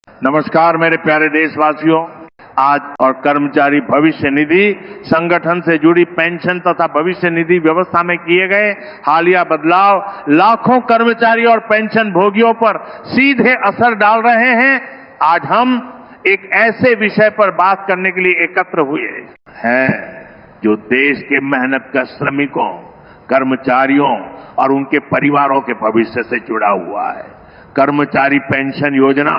नमस्कार मेरे प्यारे देशवासियों। आज और कर्मचारी भविष्य निधि संगठन से जुड़ी पेंशन तथा भविष्य निधि व्यवस्था में किए गए हालिया बदलाव लाखों कर्मचारी और पेंशन भोगियों पर सीधे असर डाल रहे हैं। आज हम एक ऐसे विषय पर बात करने के लिए एकत्र हुए हैं जो देश के मेहनतकश श्रमिकों, कर्मचारियों और उनके परिवारों के भविष्य से जुड़ा हुआ है। कर्मचारी पेंशन योजना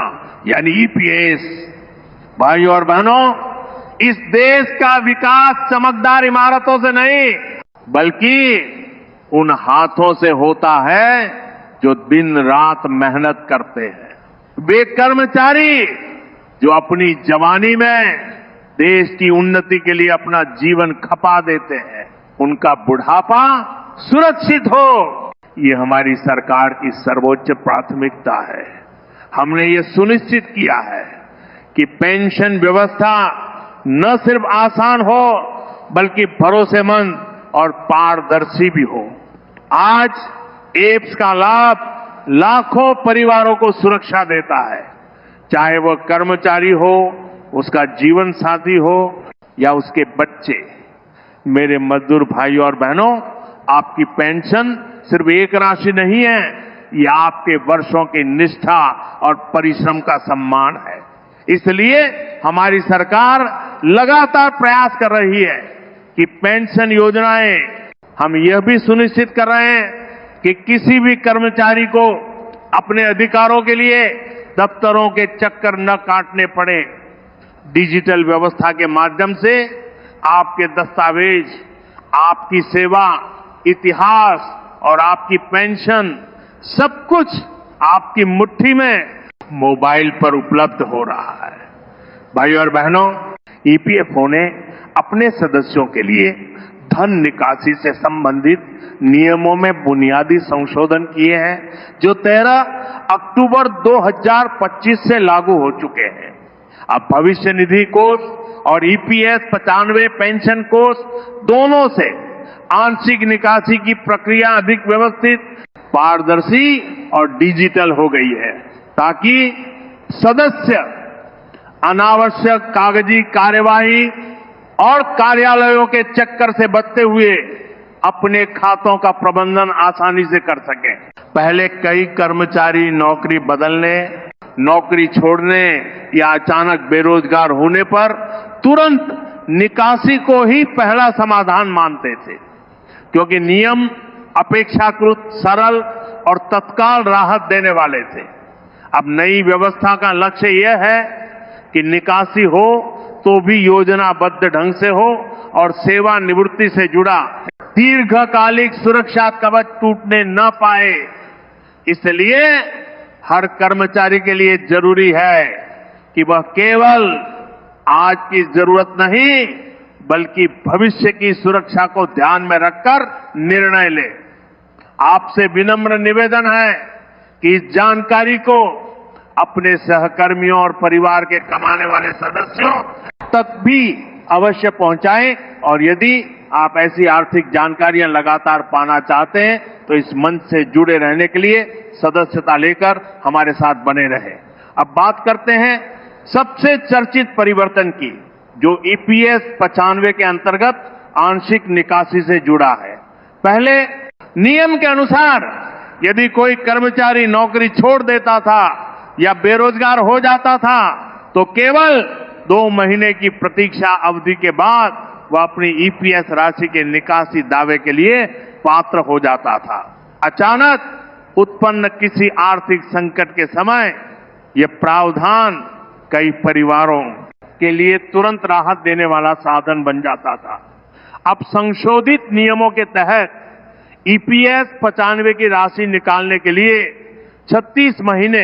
यानी ईपीएस। भाइयों और बहनों, इस देश का विकास चमकदार इमारतों से नहीं बल्कि उन हाथों से होता है जो दिन रात मेहनत करते हैं। वे कर्मचारी जो अपनी जवानी में देश की उन्नति के लिए अपना जीवन खपा देते हैं, उनका बुढ़ापा सुरक्षित हो, ये हमारी सरकार की सर्वोच्च प्राथमिकता है। हमने ये सुनिश्चित किया है कि पेंशन व्यवस्था न सिर्फ आसान हो बल्कि भरोसेमंद और पारदर्शी भी हो। आज एप्स का लाभ लाखों परिवारों को सुरक्षा देता है, चाहे वह कर्मचारी हो, उसका जीवन साथी हो या उसके बच्चे। मेरे मजदूर भाइयों और बहनों, आपकी पेंशन सिर्फ एक राशि नहीं है, ये आपके वर्षों की निष्ठा और परिश्रम का सम्मान है। इसलिए हमारी सरकार लगातार प्रयास कर रही है कि पेंशन योजनाएं, हम यह भी सुनिश्चित कर रहे हैं कि किसी भी कर्मचारी को अपने अधिकारों के लिए दफ्तरों के चक्कर न काटने पड़े। डिजिटल व्यवस्था के माध्यम से आपके दस्तावेज, आपकी सेवा, इतिहास और आपकी पेंशन सब कुछ आपकी मुट्ठी में मोबाइल पर उपलब्ध हो रहा है। भाइयों और बहनों, ईपीएफओ ने अपने सदस्यों के लिए धन निकासी से संबंधित नियमों में बुनियादी संशोधन किए हैं जो 13 अक्टूबर 2025 से लागू हो चुके हैं। अब भविष्य निधि कोष और ईपीएस 95 पेंशन कोष दोनों से आंशिक निकासी की प्रक्रिया अधिक व्यवस्थित, पारदर्शी और डिजिटल हो गई है ताकि सदस्य अनावश्यक कागजी कार्यवाही और कार्यालयों के चक्कर से बचते हुए अपने खातों का प्रबंधन आसानी से कर सकें। पहले कई कर्मचारी नौकरी बदलने, नौकरी छोड़ने या अचानक बेरोजगार होने पर तुरंत निकासी को ही पहला समाधान मानते थे, क्योंकि नियम अपेक्षाकृत सरल और तत्काल राहत देने वाले थे। अब नई व्यवस्था का लक्ष्य यह है कि निकासी हो तो भी योजनाबद्ध ढंग से हो और सेवानिवृत्ति से जुड़ा दीर्घकालिक सुरक्षा कवच टूटने न पाए। इसलिए हर कर्मचारी के लिए जरूरी है कि वह केवल आज की जरूरत नहीं बल्कि भविष्य की सुरक्षा को ध्यान में रखकर निर्णय ले। आपसे विनम्र निवेदन है कि इस जानकारी को अपने सहकर्मियों और परिवार के कमाने वाले सदस्यों तक भी अवश्य पहुंचाएं और यदि आप ऐसी आर्थिक जानकारियां लगातार पाना चाहते हैं तो इस मंच से जुड़े रहने के लिए सदस्यता लेकर हमारे साथ बने रहे। अब बात करते हैं सबसे चर्चित परिवर्तन की, जो ईपीएस 95 के अंतर्गत आंशिक निकासी से जुड़ा है। पहले नियम के अनुसार यदि कोई कर्मचारी नौकरी छोड़ देता था या बेरोजगार हो जाता था तो केवल 2 महीने की प्रतीक्षा अवधि के बाद वह अपनी ईपीएस राशि के निकासी दावे के लिए पात्र हो जाता था। अचानक उत्पन्न किसी आर्थिक संकट के समय यह प्रावधान कई परिवारों के लिए तुरंत राहत देने वाला साधन बन जाता था। अब संशोधित नियमों के तहत ईपीएस 95 की राशि निकालने के लिए 36 महीने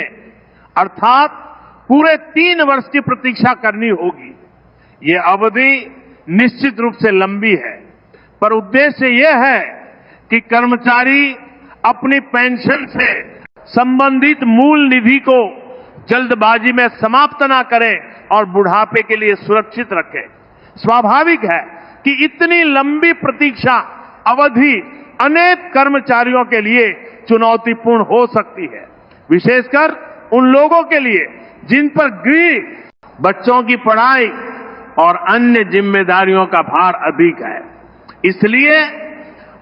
अर्थात पूरे 3 वर्ष की प्रतीक्षा करनी होगी। ये अवधि निश्चित रूप से लंबी है, पर उद्देश्य यह है कि कर्मचारी अपनी पेंशन से संबंधित मूल निधि को जल्दबाजी में समाप्त ना करें और बुढ़ापे के लिए सुरक्षित रखें। स्वाभाविक है कि इतनी लंबी प्रतीक्षा अवधि अनेक कर्मचारियों के लिए चुनौतीपूर्ण हो सकती है, विशेषकर उन लोगों के लिए जिन पर गृह, बच्चों की पढ़ाई और अन्य जिम्मेदारियों का भार अधिक है। इसलिए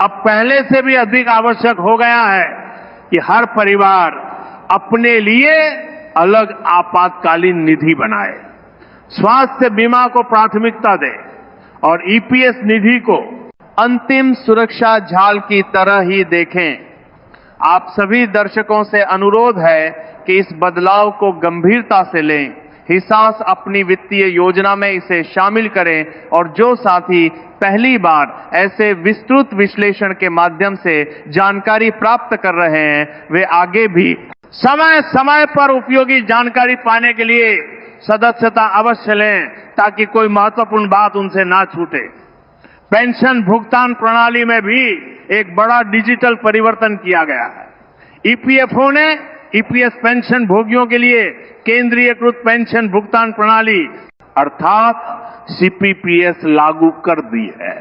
अब पहले से भी अधिक आवश्यक हो गया है कि हर परिवार अपने लिए अलग आपातकालीन निधि बनाए, स्वास्थ्य बीमा को प्राथमिकता दे और ईपीएस निधि को अंतिम सुरक्षा झाल की तरह ही देखें। आप सभी दर्शकों से अनुरोध है कि इस बदलाव को गंभीरता से लें, हिसास अपनी वित्तीय योजना में इसे शामिल करें और जो साथी पहली बार ऐसे विस्तृत विश्लेषण के माध्यम से जानकारी प्राप्त कर रहे हैं, वे आगे भी समय समय पर उपयोगी जानकारी पाने के लिए सदस्यता अवश्य लें, ताकि कोई महत्वपूर्ण बात उनसे ना छूटे। पेंशन भुगतान प्रणाली में भी एक बड़ा डिजिटल परिवर्तन किया गया है। ईपीएफओ ने ईपीएस पेंशन भोगियों के लिए केंद्रीयकृत पेंशन भुगतान प्रणाली अर्थात सीपीपीएस लागू कर दी है।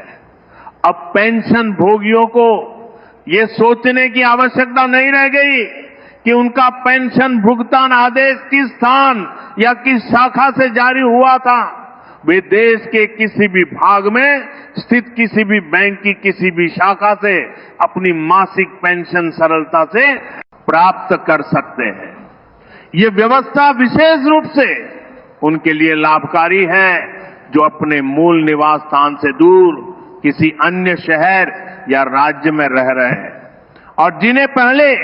अब पेंशन भोगियों को ये सोचने की आवश्यकता नहीं रह गई कि उनका पेंशन भुगतान आदेश किस स्थान या किस शाखा से जारी हुआ था। वे देश के किसी भी भाग में स्थित किसी भी बैंक की किसी भी शाखा से अपनी मासिक पेंशन सरलता से प्राप्त कर सकते हैं। ये व्यवस्था विशेष रूप से उनके लिए लाभकारी है जो अपने मूल निवास स्थान से दूर किसी अन्य शहर या राज्य में रह रहे हैं और जिन्हें पहले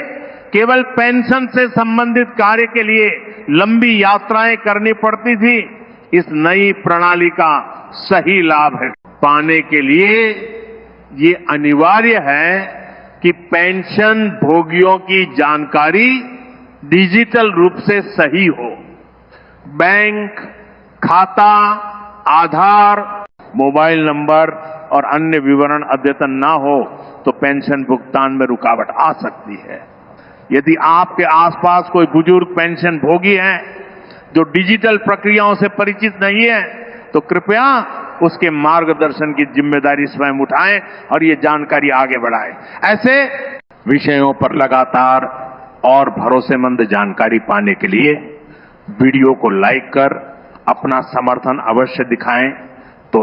केवल पेंशन से संबंधित कार्य के लिए लंबी यात्राएं करनी पड़ती थी। इस नई प्रणाली का सही लाभ पाने के लिए ये अनिवार्य है कि पेंशन भोगियों की जानकारी डिजिटल रूप से सही हो। बैंक खाता, आधार, मोबाइल नंबर और अन्य विवरण अद्यतन ना हो तो पेंशन भुगतान में रुकावट आ सकती है। यदि आपके आसपास कोई बुजुर्ग पेंशन भोगी है जो डिजिटल प्रक्रियाओं से परिचित नहीं है, तो कृपया उसके मार्गदर्शन की जिम्मेदारी स्वयं उठाएं और ये जानकारी आगे बढ़ाएं। ऐसे विषयों पर लगातार और भरोसेमंद जानकारी पाने के लिए वीडियो को लाइक कर अपना समर्थन अवश्य दिखाएं, तो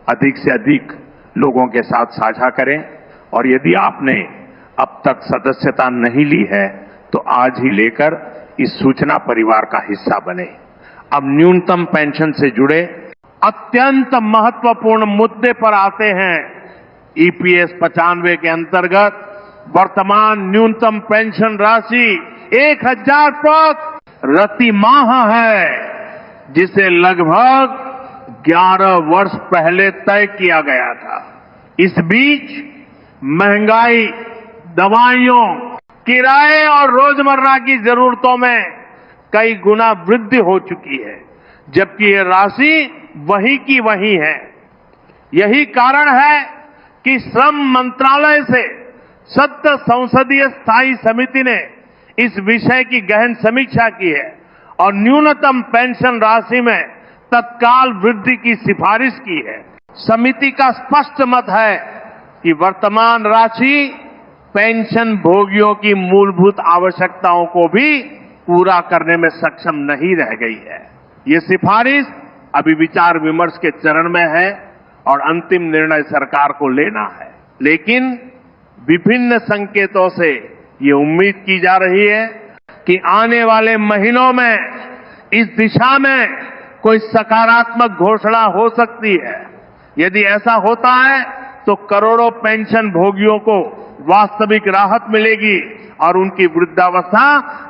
अधिक से अधिक लोगों के साथ साझा करें। और यदि आपने अब तक सदस्यता नहीं ली है तो आज ही लेकर इस सूचना परिवार का हिस्सा बने। अब न्यूनतम पेंशन से जुड़े अत्यंत महत्वपूर्ण मुद्दे पर आते हैं। ईपीएस 95 के अंतर्गत वर्तमान न्यूनतम पेंशन राशि 1000 प्रति माह है, जिसे लगभग 11 वर्ष पहले तय किया गया था। इस बीच महंगाई, दवाइयों, किराए और रोजमर्रा की जरूरतों में कई गुना वृद्धि हो चुकी है, जबकि ये राशि वही की वही है। यही कारण है कि श्रम मंत्रालय से सत्तर संसदीय स्थायी समिति ने इस विषय की गहन समीक्षा की है और न्यूनतम पेंशन राशि में तत्काल वृद्धि की सिफारिश की है। समिति का स्पष्ट मत है कि वर्तमान राशि पेंशन भोगियों की मूलभूत आवश्यकताओं को भी पूरा करने में सक्षम नहीं रह गई है। ये सिफारिश अभी विचार विमर्श के चरण में है और अंतिम निर्णय सरकार को लेना है। लेकिन विभिन्न संकेतों से ये उम्मीद की जा रही है कि आने वाले महीनों में इस दिशा में कोई सकारात्मक घोषणा हो सकती है। यदि ऐसा होता है तो करोड़ों पेंशन भोगियों को वास्तविक राहत मिलेगी और उनकी वृद्धावस्था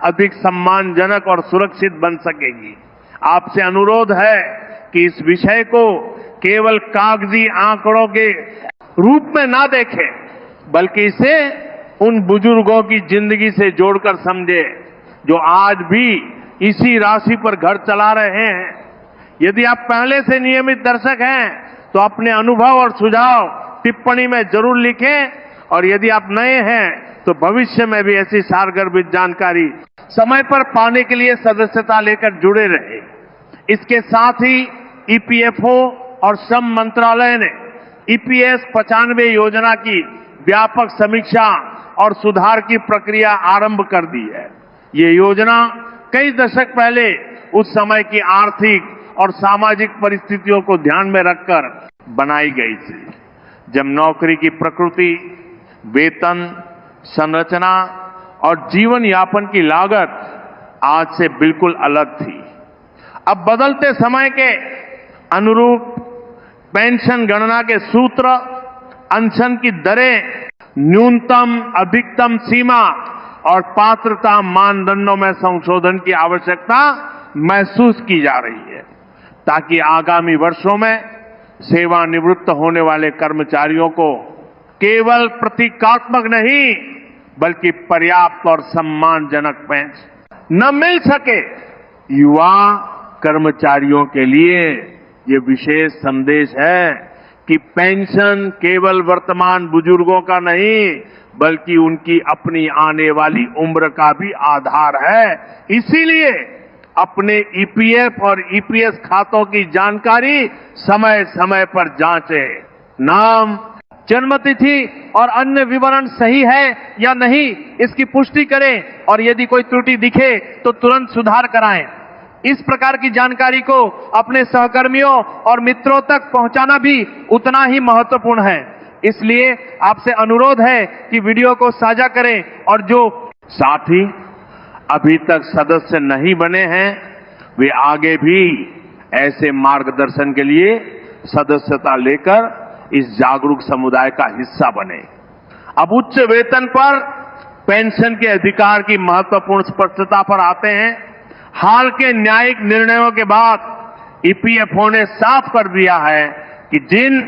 अधिक सम्मानजनक और सुरक्षित बन सकेगी। आपसे अनुरोध है कि इस विषय को केवल कागजी आंकड़ों के रूप में ना देखें, बल्कि इसे उन बुजुर्गों की जिंदगी से जोड़कर समझे जो आज भी इसी राशि पर घर चला रहे हैं। यदि आप पहले से नियमित दर्शक हैं तो अपने अनुभव और सुझाव टिप्पणी में जरूर लिखें, और यदि आप नए हैं तो भविष्य में भी ऐसी सारगर्भित जानकारी समय पर पाने के लिए सदस्यता लेकर जुड़े रहे। इसके साथ ही ईपीएफओ और श्रम मंत्रालय ने ईपीएस 95 योजना की व्यापक समीक्षा और सुधार की प्रक्रिया आरंभ कर दी है। ये योजना कई दशक पहले उस समय की आर्थिक और सामाजिक परिस्थितियों को ध्यान में रखकर बनाई गई थी, जब नौकरी की प्रकृति, वेतन, संरचना और जीवन यापन की लागत आज से बिल्कुल अलग थी। अब बदलते समय के अनुरूप पेंशन गणना के सूत्र, अनशन की दरें, न्यूनतम अधिकतम सीमा और पात्रता मानदंडों में संशोधन की आवश्यकता महसूस की जा रही है, ताकि आगामी वर्षों में सेवानिवृत्त होने वाले कर्मचारियों को केवल प्रतीकात्मक नहीं बल्कि पर्याप्त और सम्मानजनक पेंशन न मिल सके। युवा कर्मचारियों के लिए ये विशेष संदेश है कि पेंशन केवल वर्तमान बुजुर्गों का नहीं बल्कि उनकी अपनी आने वाली उम्र का भी आधार है। इसीलिए अपने ईपीएफ और ईपीएस खातों की जानकारी समय समय पर जांचें। नाम, जन्मतिथि और अन्य विवरण सही है या नहीं इसकी पुष्टि करें और यदि कोई त्रुटि दिखे तो तुरंत सुधार कराएं। इस प्रकार की जानकारी को अपने सहकर्मियों और मित्रों तक पहुंचाना भी उतना ही महत्वपूर्ण है। इसलिए आपसे अनुरोध है कि वीडियो को साझा करें और जो साथी अभी तक सदस्य नहीं बने हैं वे आगे भी ऐसे मार्गदर्शन के लिए सदस्यता लेकर इस जागरूक समुदाय का हिस्सा बने। अब उच्च वेतन पर पेंशन के अधिकार की महत्वपूर्ण स्पष्टता पर आते हैं। हाल के न्यायिक निर्णयों के बाद ईपीएफओ ने साफ कर दिया है कि जिन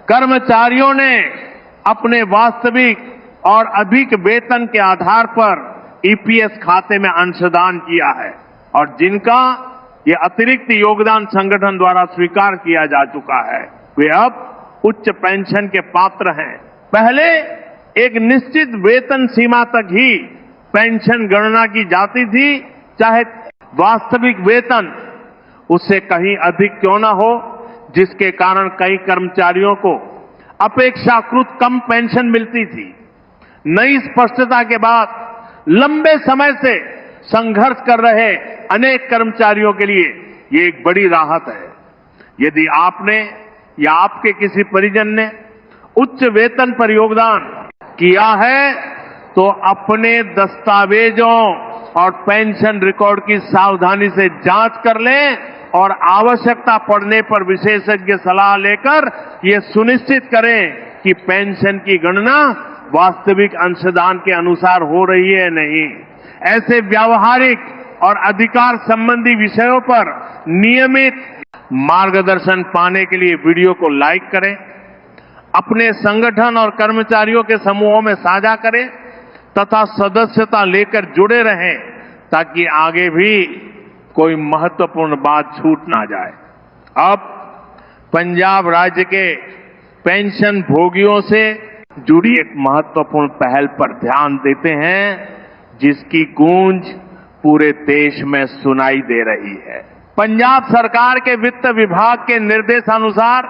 कर्मचारियों ने अपने वास्तविक और अधिक वेतन के आधार पर ईपीएस खाते में अंशदान किया है और जिनका ये अतिरिक्त योगदान संगठन द्वारा स्वीकार किया जा चुका है, वे अब उच्च पेंशन के पात्र हैं। पहले एक निश्चित वेतन सीमा तक ही पेंशन गणना की जाती थी, चाहे वास्तविक वेतन उससे कहीं अधिक क्यों ना हो, जिसके कारण कई कर्मचारियों को अपेक्षाकृत कम पेंशन मिलती थी। नई स्पष्टता के बाद लंबे समय से संघर्ष कर रहे अनेक कर्मचारियों के लिए ये एक बड़ी राहत है। यदि आपने या आपके किसी परिजन ने उच्च वेतन पर योगदान किया है तो अपने दस्तावेजों और पेंशन रिकॉर्ड की सावधानी से जांच कर लें और आवश्यकता पड़ने पर विशेषज्ञ सलाह लेकर ये सुनिश्चित करें कि पेंशन की गणना वास्तविक अंशदान के अनुसार हो रही है नहीं। ऐसे व्यावहारिक और अधिकार संबंधी विषयों पर नियमित मार्गदर्शन पाने के लिए वीडियो को लाइक करें, अपने संगठन और कर्मचारियों के समूहों में साझा करें तथा सदस्यता लेकर जुड़े रहें ताकि आगे भी कोई महत्वपूर्ण बात छूट ना जाए। अब पंजाब राज्य के पेंशन भोगियों से जुड़ी एक महत्वपूर्ण पहल पर ध्यान देते हैं जिसकी गूंज पूरे देश में सुनाई दे रही है। पंजाब सरकार के वित्त विभाग के निर्देशानुसार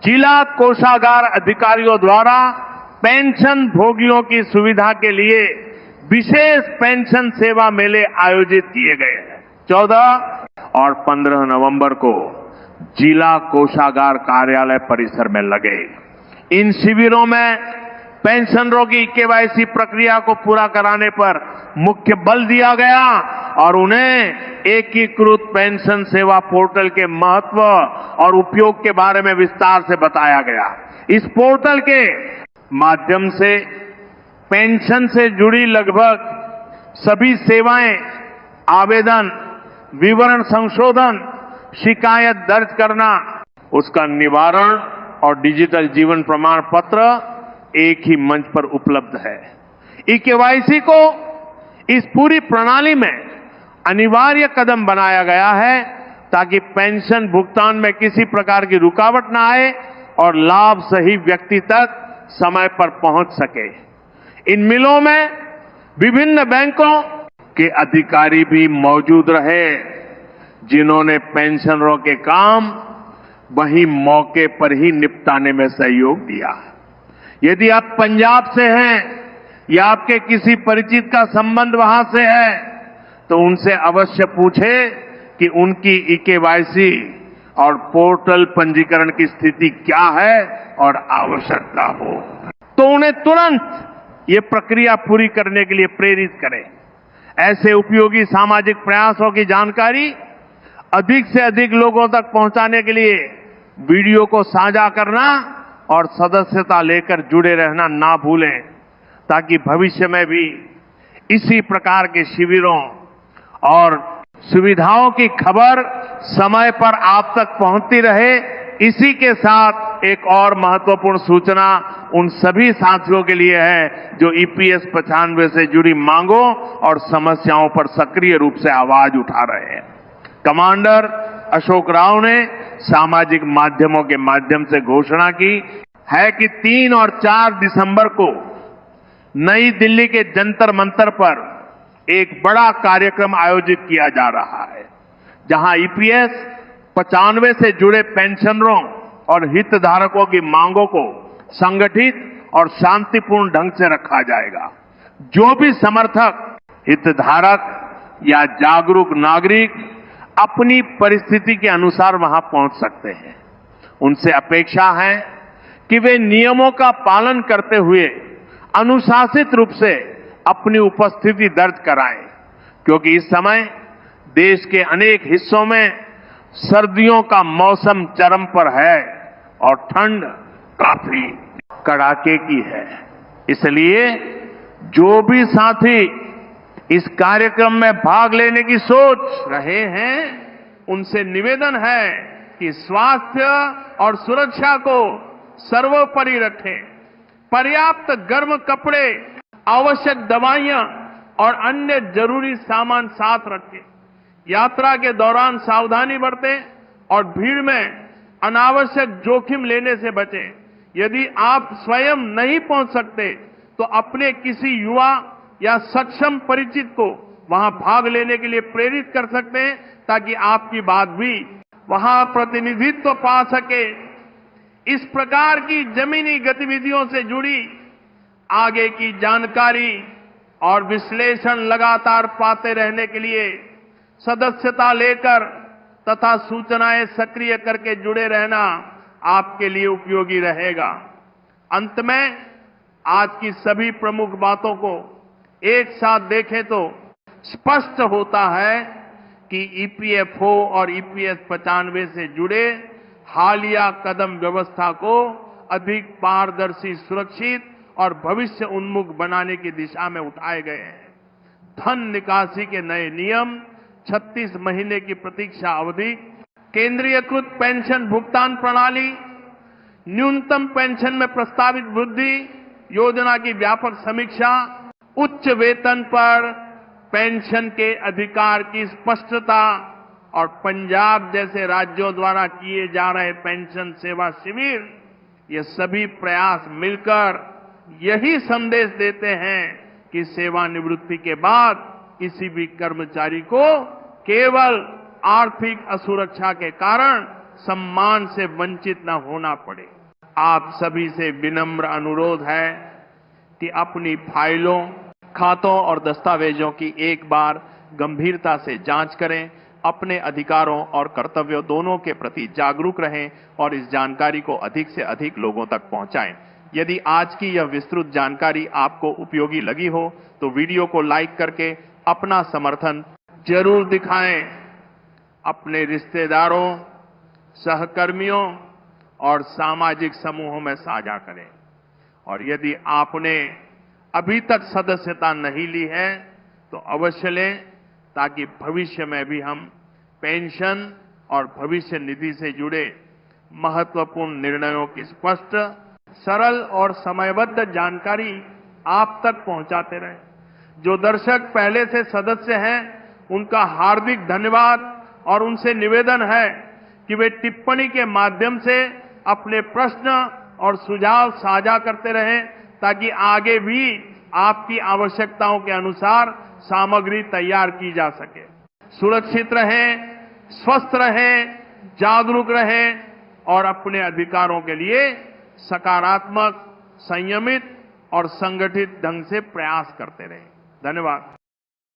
जिला कोषागार अधिकारियों द्वारा पेंशन भोगियों की सुविधा के लिए विशेष पेंशन सेवा मेले आयोजित किए गए हैं। 14 और 15 नवंबर को जिला कोषागार कार्यालय परिसर में लगे इन शिविरों में पेंशनरों की केवाईसी प्रक्रिया को पूरा कराने पर मुख्य बल दिया गया और उन्हें एकीकृत पेंशन सेवा पोर्टल के महत्व और उपयोग के बारे में विस्तार से बताया गया। इस पोर्टल के माध्यम से पेंशन से जुड़ी लगभग सभी सेवाएं, आवेदन, विवरण संशोधन, शिकायत दर्ज करना, उसका निवारण और डिजिटल जीवन प्रमाण पत्र एक ही मंच पर उपलब्ध है। ई-केवाईसी को इस पूरी प्रणाली में अनिवार्य कदम बनाया गया है ताकि पेंशन भुगतान में किसी प्रकार की रुकावट न आए और लाभ सही व्यक्ति तक समय पर पहुंच सके। इन मिलों में विभिन्न बैंकों के अधिकारी भी मौजूद रहे जिन्होंने पेंशनरों के काम वहीं मौके पर ही निपटाने में सहयोग दिया। यदि आप पंजाब से हैं या आपके किसी परिचित का संबंध वहां से है तो उनसे अवश्य पूछें कि उनकी ई-केवाईसी और पोर्टल पंजीकरण की स्थिति क्या है और आवश्यकता हो तो उन्हें तुरंत ये प्रक्रिया पूरी करने के लिए प्रेरित करें। ऐसे उपयोगी सामाजिक प्रयासों की जानकारी अधिक से अधिक लोगों तक पहुंचाने के लिए वीडियो को साझा करना और सदस्यता लेकर जुड़े रहना ना भूलें, ताकि भविष्य में भी इसी प्रकार के शिविरों और सुविधाओं की खबर समय पर आप तक पहुंचती रहे। इसी के साथ एक और महत्वपूर्ण सूचना उन सभी साथियों के लिए है जो ईपीएस 95 से जुड़ी मांगों और समस्याओं पर सक्रिय रूप से आवाज उठा रहे हैं। कमांडर अशोक राव ने सामाजिक माध्यमों के माध्यम से घोषणा की है कि 3 और 4 दिसंबर को नई दिल्ली के जंतर मंतर पर एक बड़ा कार्यक्रम आयोजित किया जा रहा है, जहां ईपीएस 95 से जुड़े पेंशनरों और हितधारकों की मांगों को संगठित और शांतिपूर्ण ढंग से रखा जाएगा। जो भी समर्थक, हितधारक या जागरूक नागरिक अपनी परिस्थिति के अनुसार वहां पहुंच सकते हैं। उनसे अपेक्षा है कि वे नियमों का पालन करते हुए अनुशासित रूप से अपनी उपस्थिति दर्ज कराएं, क्योंकि इस समय देश के अनेक हिस्सों में सर्दियों का मौसम चरम पर है और ठंड काफी कड़ाके की है। इसलिए जो भी साथी इस कार्यक्रम में भाग लेने की सोच रहे हैं, उनसे निवेदन है कि स्वास्थ्य और सुरक्षा को सर्वोपरि रखें। पर्याप्त गर्म कपड़े, आवश्यक दवाइयां और अन्य जरूरी सामान साथ रखें। यात्रा के दौरान सावधानी बरतें और भीड़ में अनावश्यक जोखिम लेने से बचें। यदि आप स्वयं नहीं पहुंच सकते तो अपने किसी युवा या सक्षम परिचित को वहां भाग लेने के लिए प्रेरित कर सकते हैं, ताकि आपकी बात भी वहां प्रतिनिधित्व पा सके। इस प्रकार की जमीनी गतिविधियों से जुड़ी आगे की जानकारी और विश्लेषण लगातार पाते रहने के लिए सदस्यता लेकर तथा सूचनाएं सक्रिय करके जुड़े रहना आपके लिए उपयोगी रहेगा। अंत में आज की सभी प्रमुख बातों को एक साथ देखें तो स्पष्ट होता है कि ईपीएफओ और ईपीएस 95 से जुड़े हालिया कदम व्यवस्था को अधिक पारदर्शी, सुरक्षित और भविष्य उन्मुख बनाने की दिशा में उठाए गए हैं। धन निकासी के नए नियम, 36 महीने की प्रतीक्षा अवधि, केंद्रीयकृत पेंशन भुगतान प्रणाली, न्यूनतम पेंशन में प्रस्तावित वृद्धि, योजना की व्यापक समीक्षा, उच्च वेतन पर पेंशन के अधिकार की स्पष्टता और पंजाब जैसे राज्यों द्वारा किए जा रहे पेंशन सेवा शिविर, ये सभी प्रयास मिलकर यही संदेश देते हैं कि सेवानिवृत्ति के बाद किसी भी कर्मचारी को केवल आर्थिक असुरक्षा के कारण सम्मान से वंचित न होना पड़े। आप सभी से विनम्र अनुरोध है कि अपनी फाइलों, खातों और दस्तावेजों की एक बार गंभीरता से जांच करें, अपने अधिकारों और कर्तव्यों दोनों के प्रति जागरूक रहें और इस जानकारी को अधिक से अधिक लोगों तक पहुंचाएं। यदि आज की यह विस्तृत जानकारी आपको उपयोगी लगी हो तो वीडियो को लाइक करके अपना समर्थन जरूर दिखाएं। अपने रिश्तेदारों, सहकर्मियों और सामाजिक समूहों में साझा करें। और यदि आपने अभी तक सदस्यता नहीं ली है तो अवश्य लें, ताकि भविष्य में भी हम पेंशन और भविष्य निधि से जुड़े महत्वपूर्ण निर्णयों की स्पष्ट, सरल और समयबद्ध जानकारी आप तक पहुंचाते रहें। जो दर्शक पहले से सदस्य हैं, उनका हार्दिक धन्यवाद और उनसे निवेदन है कि वे टिप्पणी के माध्यम से अपने प्रश्न और सुझाव साझा करते रहें, ताकि आगे भी आपकी आवश्यकताओं के अनुसार सामग्री तैयार की जा सके। सुरक्षित रहें, स्वस्थ रहें, जागरूक रहें और अपने अधिकारों के लिए सकारात्मक, संयमित और संगठित ढंग से प्रयास करते रहें। धन्यवाद।